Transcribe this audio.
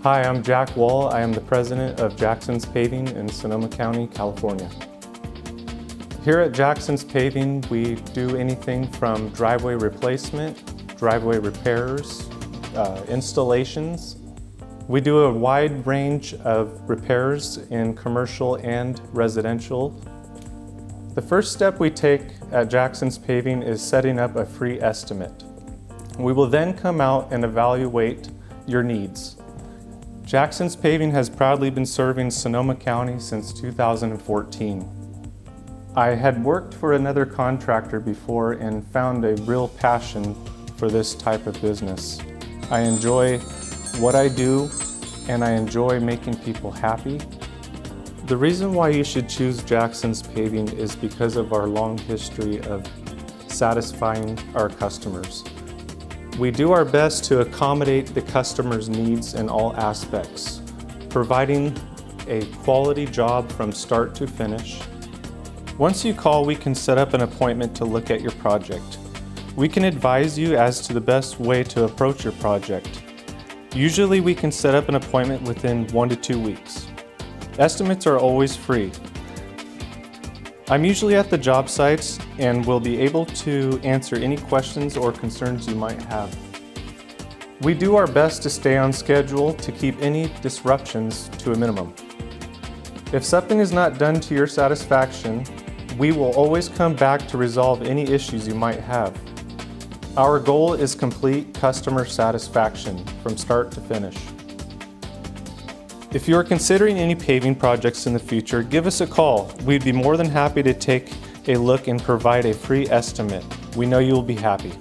Hi, I'm Jack Wall. I am the president of Jackson's Paving in Sonoma County, California. Here at Jackson's Paving, we do anything from driveway replacement, driveway repairs, installations. We do a wide range of repairs in commercial and residential. The first step we take at Jackson's Paving is setting up a free estimate. We will then come out and evaluate your needs. Jackson's Paving has proudly been serving Sonoma County since 2014. I had worked for another contractor before and found a real passion for this type of business. I enjoy what I do and I enjoy making people happy. The reason why you should choose Jackson's Paving is because of our long history of satisfying our customers. We do our best to accommodate the customer's needs in all aspects, providing a quality job from start to finish. Once you call, we can set up an appointment to look at your project. We can advise you as to the best way to approach your project. Usually we can set up an appointment within 1 to 2 weeks. Estimates are always free. I'm usually at the job sites and will be able to answer any questions or concerns you might have. We do our best to stay on schedule to keep any disruptions to a minimum. If something is not done to your satisfaction, we will always come back to resolve any issues you might have. Our goal is complete customer satisfaction from start to finish. If you are considering any paving projects in the future, give us a call. We'd be more than happy to take a look and provide a free estimate. We know you will be happy.